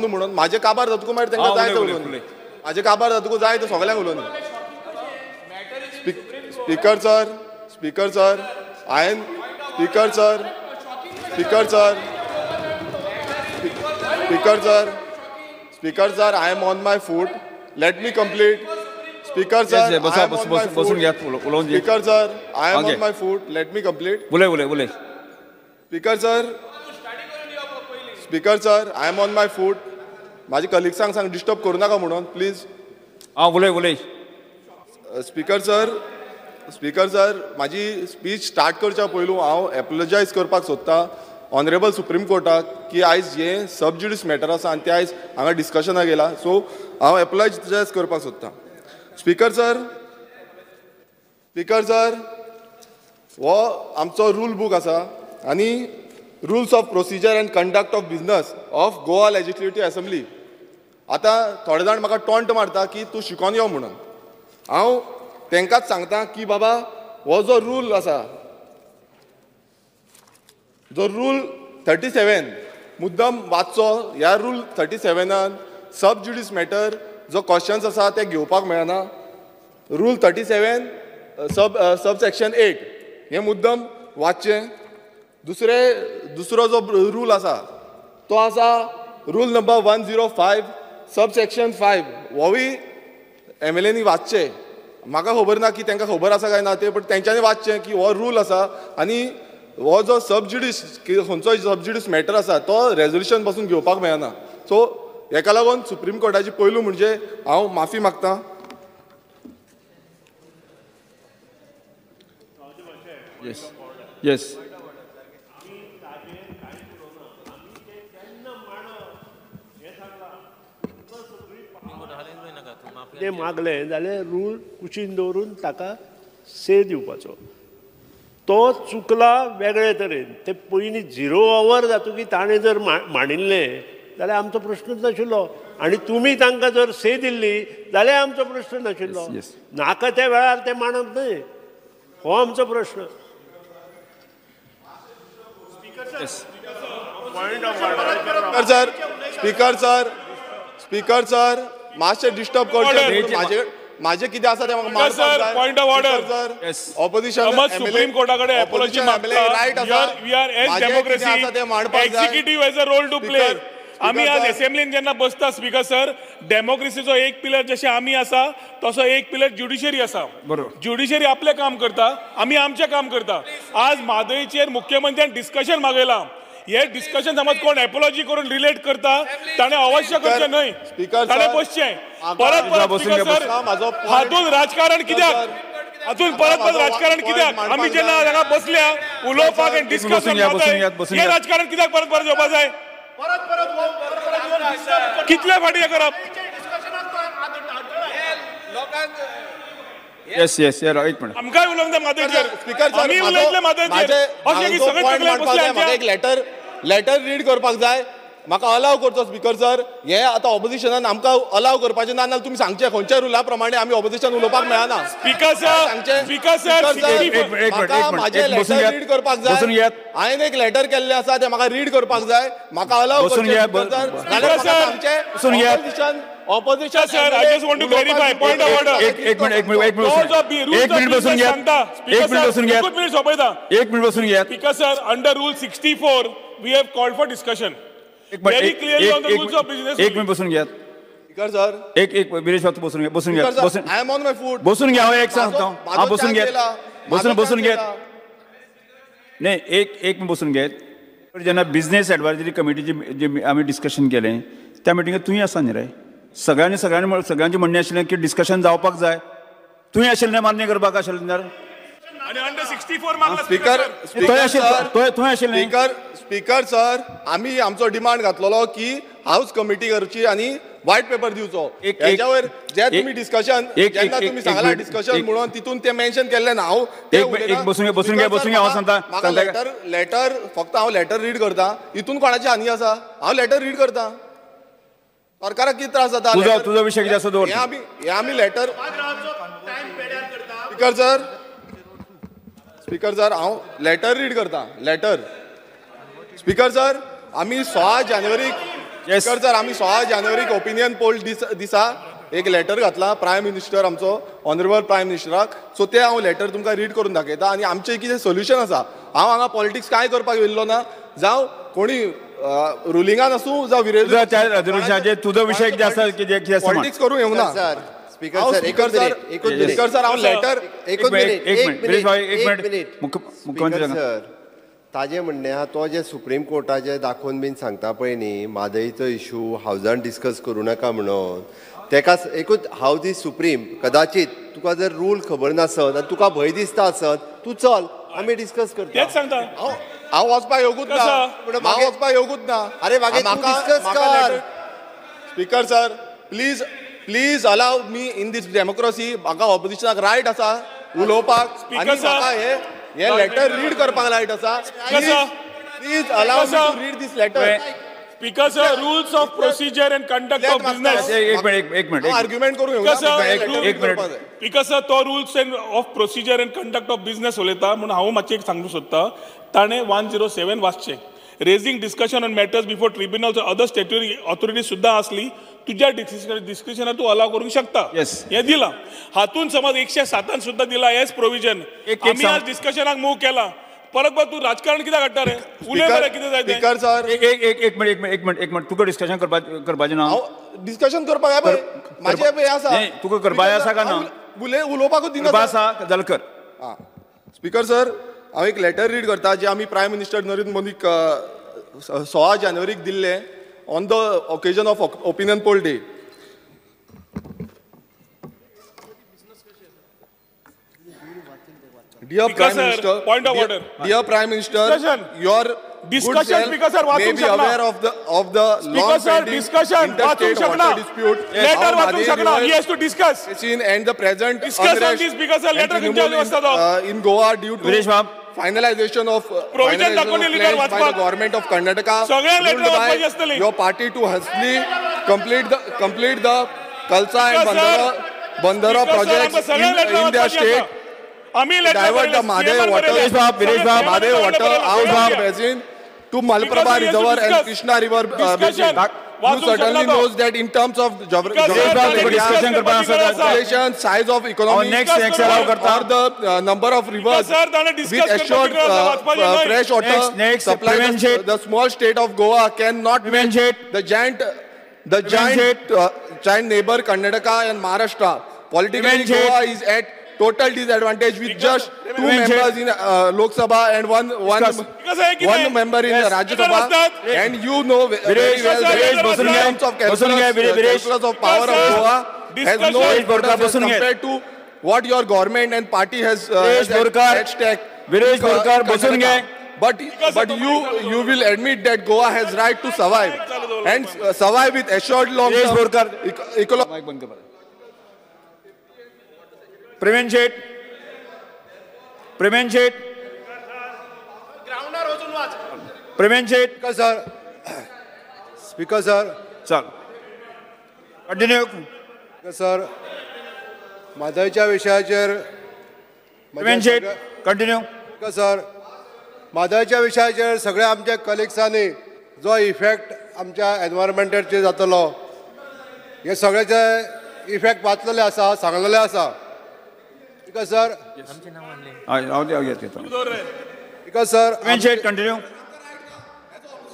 म्हणून माझे काबार जातको मागीर तांकां जाय तो उलोवनी माझे काबार जातको जाय तो सगळ्यांक उलोवनी speaker sir I am speaker sir I am on my foot. Let me complete. Speaker sir, I am on my foot. Speaker sir, I am on my foot. Let me complete. बोले. Speaker sir, I am on my foot. माझे कलिग्सांक सांग disturb करू नाका म्हणून please. बोले. Speaker sir माझी speech start करच्या पयलू हांव एपोलोजायज करपाक सोदतां ऑनरेबल सुप्रीम कोर्टाक की आयज हे सब ज्युडिस मॅटर आसा आनी ते आयज हांगा डिस्कशनाक येयला सो हांव एपोलोजायज करपाक सोदतां. स्पीकर सर हो आमचो रूल बूक आसा आनी rules of procedure end conduct of business of Goa legislative assembly. आतां थोडे जाण म्हाका टॉन्ट मारता की तूं शिकोन यो म्हणून. हांव तांकांच सांगता की बाबा हो जो रूल आसा जो रूल 37 मुद्दम वाचचो. ह्या रूल 37 सब ज्युडिस मॅटर जो क्वेश्चन्स आसा ते घेवपाक मेळना. रूल 37 सब सेक्शन 8 हे मुद्दम वाचचें. दुसरो जो रूल आसा तो आसा रूल नंबर 105 सब सेक्शन 5 होवूय MLAनी वाचचें. म्हाका खबर ना की तांकां खबर आसा काय ना ते बट तेंच्यांनी वाचचें की हो रूल आसा आनी हो जो सब ज्युडिस खंयचोय सब ज्युडिस मॅटर आसा तो रेजोल्युशन पासून घेवपाक मेळना. सो हेका लागून सुप्रीम कोर्टाची पयलू म्हणजे हांव माफी मागतां. येस ते मागले जाल्यार रूल कुशीन दवरून ताका से दिवपाचो. तो चुकला वेगळे तरेन. ते पयलीं 0 आवर जातकीर ताणें जर मांडिल्लें जाल्यार आमचो प्रश्नच नाशिल्लो आनी तुमी तांकां जर से दिल्ली जाल्यार आमचो प्रश्न नाशिल्लो. नाका त्या वेळार ते मांडप न्हय हो आमचो प्रश्न. स्पीकर सर मातशें डिस्टर्ब करचें. माझे कितें आसा ते म्हाका point of order opposition supreme कोर्टाकडे अपॉलॉजी रायट आसा. We are as democracy executive has a role to play. आम्ही आज असेंब्लीन जेन्ना बसता स्पीकर सर डेमोक्रेसीचो एक पिलर जशें आमी आसा तसो एक पिलर ज्युडिशरी आसा. ज्युडिशरी आपलें काम करता आमी आमचें काम करता. आज म्हादयचेर मुख्यमंत्र्यान डिस्कशन मागयलां. हे डिस्कशन समज कोण एपोलॉजी करून रिलेट करता ताणें अवश्य करचें न्हय. ताणें बसचें. परत स्पीकर सर हातून राजकारण कित्याक राजकारण कित्याक आमी जेन्ना हांगा बसल्या उलोवपाक आनी डिस्कशन हे राजकारण कित्याक परत येवपा जाय. कितले फाटी हे करप. येस एक मिनट आमकांय उलोवंक जाय म्हादयचेर. स्पीकर आमी उलयतले म्हादयचेर अशें की सगळे तकले बसले. एक लेटर रीड करपाक जाय. म्हाका अलाव करचो स्पीकर सर. हे आतां ऑपोजिशनान आमकां अलाव करपाचें ना नाल्यार तुमी सांगचे खंयच्या रुला प्रमाणे आमी ऑपोजिशन उलोवपाक मेळना. स्पीकर सर म्हाजें लेटर रीड करपाक जाय. हांवें एक लेटर केल्लें आसा तें म्हाका रीड करपाक जाय. म्हाका अलाव opposition sir I just want to clarify point of order. एक मिनिट बसून घ्या. Speaker sir under rule 64 we have called for discussion very clearly on the rules of business. एक मिनिट बसून घ्या. स्पीकर सर एक विरेश बसून घ्या. I am on my foot. बसून घ्या. एक सांगतो हा बसून घ्या. नाही एक मिनिट बसून घ्या. जेन्ना बिझनेस एडवायझरी कमिटीची जे आमी डिस्कशन केलें त्या मिटिंगेंत तुवें आसा न्ही रे. सगळ्यांचें म्हणणें आशिल्लें की डिस्कशन जावपाक जाय. तुवें आशिल्लें मान्य करपाक आशिल्लें अंडर 64 मागला. स्पीकर सर आमी आमचो डिमांड घातलेलो की हाऊस कमिटी करची आनी व्हाईट पेपर दिवचो. हेच्यावर जे तुम्ही डिस्कशन जेन्ना तुम्ही सांगला डिस्कशन म्हणून तितून ते मेन्शन केल्लें ना. हांव बसून घ्या हांव सांगता. लेटर फक्त हांव लेटर रीड करता. हितून कोणाची हानी आसा. हांव लेटर रीड करता. सरकाराक कितें त्रास जाता. तुजो विशय कितें आसा दवर. हे आमी लेटर स्पीकर सर हांव लेटर रीड करता. लेटर स्पीकर सर आमी 6 जानेवारीक Yes. सर आम्ही 16 जानेवारीक ओपिनियन पोल दिसा एक लेटर घातला प्रायम मिनिस्टर आमचो ऑनरेबल प्रायम मिनिस्टराक. सो ते हांव लेटर तुमकां रीड करून दाखयता आनी आमचें कितें सोल्युशन आसा. हांव हांगा पॉलिटिक्स कांय करपाक येयल्लो ना. जावं कोणी रुलिंगान आसूं जावं विरोधी तुझो विषय कितें आसा कितें पॉलिटिक्स करूं येवना. स्पीकर सर हांव लेटर एक मिनिट मुख्यमंत्री सर ताजें म्हणणें आहा तो जे सुप्रीम कोर्टाचे दाखोवन बीन सांगता पळय न्ही म्हादईचो इशू हावजान डिस्कस करूं नाका म्हणून तेका एकूच हाव दी सुप्रीम कदाचित तुका जर रूल खबर नासत आनी तुका भंय दिसता आसत तूं चल आमी डिस्कस करता. तेच सांगता हांव वचपाक येवंकूच ना. हांव वचपाक येवंकूच ना. अरे मागीर डिस्कस कर. Speaker sir please allow me in this democracy. म्हाका ऑपोजिशनाक रायट आसा उलोवपाक आनी म्हाका हे लेटर रीड करपाक रायट आसा. Please allow me to read this letter. Speaker sir rules of procedure and conduct of business. एक मिनिट आर्ग्युमेंट करूं येवना. स्पीकर सर तो rules of procedure and conduct of business उलयता म्हणून हांव मातशें एक सांगूंक सोदता. ताणें 107 वाचचें. Raising discussion on matters before tribunals other statutory authority सुद्धा असली तुझ्या डिस्क्रिप्शनात तू अलाव करूंक शकता. हे दिला हातून समज 107 सुद्धा दिला हेच प्रोव्हिजन. आम्ही आज डिस्कशनाक मूव केला परत तू राजकारण कित्याक काडटा रे. उलय बरें कितें जाय तें. स्पीकर सर एक मिनिट तुका डिस्कशन करपाचें ना. डिस्कशन करपाक जाय पळय म्हाजें पळय आसा. तुका करपाक आसा काय ना. उलोवपाकूच दिना आसा जाल्यार कर. स्पीकर सर हांव एक लेटर रीड करता जे आमी प्रायम मिनिस्टर नरेंद्र मोदीक 16 जानेवारीक दिल्ले on the occasion of opinion poll day. Dear Prime Minister, point of order. Dear Prime Minister, your discussion may be aware of the long-pending interstate water dispute. Letter वाचूंक शकना. He has to discuss. And the present unrest in Goa due to finalization of provision plans by the government of Karnataka. Ruled by your party to hastily complete the Kalsa and Bandara projects in their state. Divert the Mahadev water out of basin to Malaprabha Reservoir and Krishna River basin. You certainly knows that in terms of geographical area, size of economy, or the number of rivers with assured fresh water supply, the small state of Goa cannot match the giant neighbor Karnataka and Maharashtra. Politically, Goa is at total disadvantage with just 2 members in Lok Sabha and one member in Rajya Sabha. And you know very well that in terms of calculus of power of Goa has no importance compared to what your government and party has at stake. But you will admit that Goa has right to survive and survive with assured long-term ecological. Prevent it. Speaker sir. चल. Continue. Sir म्हादयच्या विशयाचेर continue. Sir म्हादयच्या विशयाचेर सगळ्या आमच्या कलिग्सांनी जो effect आमच्या एनवायरमेंटाचेर जातलो हे सगळ्याचे इफेक्ट वाचलेले आसा सांगलेले आसा. Sir sir continue.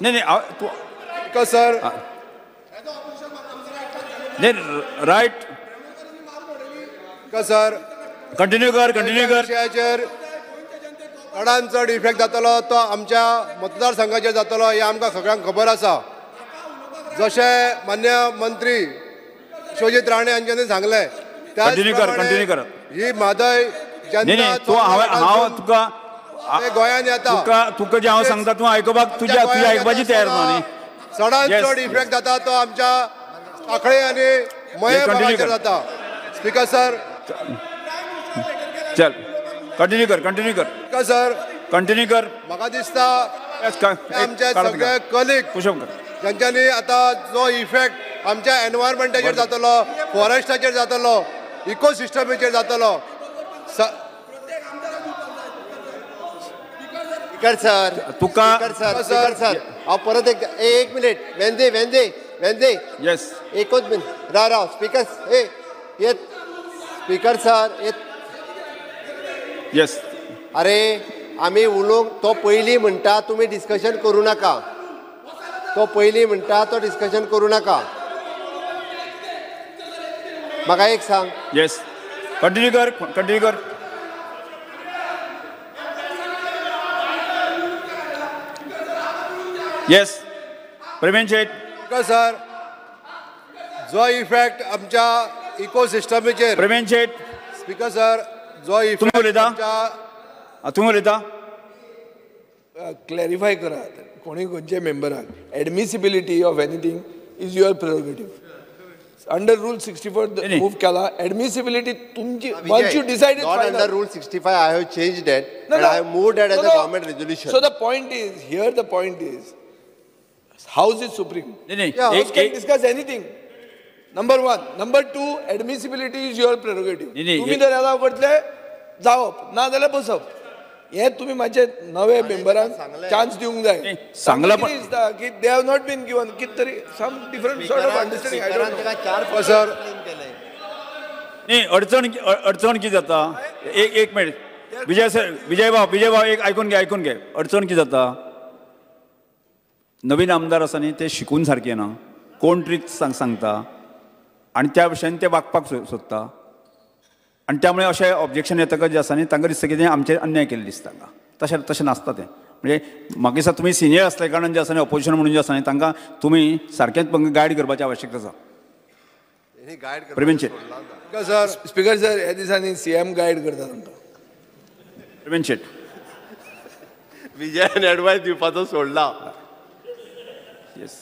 नाही सर राईट. सर कंटिन्यू कर. विशयाचेर चडांत चड इफेक्ट जातलो तो आमच्या मतदारसंघाचेर जातलो हे आमकां सगळ्यांक खबर आसा. जशें मान्य मंत्री विश्वजीत राणे हांच्यांनी सांगले कंटिन्यू कर. ही म्हादय गोंयान येता तुका जे हांव सांगता तूं आयकुपाक तुज्या आयकुपाची तयार न्ही. चडांत चड इफेक्ट जाता तो आमच्या सांखळे आनी मये भागाचेर जाता. स्पीकर सर चल कंटिन्यू कर. सर कंटिन्यू कर. म्हाका दिसता आमचे सगळे कलीग जांच्यांनी आतां जो इफेक्ट आमच्या एनवायरमेंटाचेर जातलो फॉरेस्टाचेर जातलो इकोसिस्टमीचेर जातलो. स्पीकर सर तुका स्पीकर सर हांव परत एक मिनिट वेंदे येस एकूच मिनिट राव स्पीकर येत स्पीकर सर येत येस अरे आमी उलोवंक तो पयलीं म्हणटा तुमी डिस्कशन करूं नाका तो पयलीं म्हणटा तो डिस्कशन करूं नाका म्हाका एक सांग येस कंटिन्यू कर येस प्रवीण शेट सर जो इफेक्ट आमच्या इकोसिस्टमीचेर प्रवीण शेट स्पीकर सर जो तुम्ही उलयता इफेक्ट तुम्ही उलयता क्लॅरिफाय करात कोणी खंयचे मेंबराक admissibility of anything is your prerogative under rule 64 move केला एडमिसिबिलिटी तुमची once you decide not under rule 65 I have changed that and I have moved that as a government resolution. So the point is here the point is House is supreme. नहीं House can discuss anything. Number one. Number two, admissibility is your prerogative. तुम्ही जर याला करतले जावप ना जाल्यार बसप हे तुम्ही माझे नवे मेंबरांक चान्स दिवंक जाय सांगला पण दिसता की they have not been given कित तरी some different sort of understanding I don't know sir नाही अडचण किती जाता एक मिनिट विजय भाव एक ऐकून घे अडचण किती जाता नवीन आमदार आसा न्ही ते शिकून सारके ना कोण ट्रिक सांगता आणि त्या विशयान ते वागपाक सोदता आणि त्यामुळे अशें ऑब्जेक्शन येतकच जे आसा न्ही तांकां दिसता की आमचे अन्याय केले दिसता तशें नासता तें म्हणजे म्हाका दिसता तुमी सिनियर आसले कारणान जे आसा न्ही ऑपोजिशन म्हणून जे आसा न्ही तांकां तुमी सारकेंच गायड करपाची आवश्यकता आसा प्रवीण शेट सर स्पीकर सर ह्या दिसांनी CM गायड करता तांकां प्रवीण शेट विजयान एडवायस दिवपाचो सोडला येस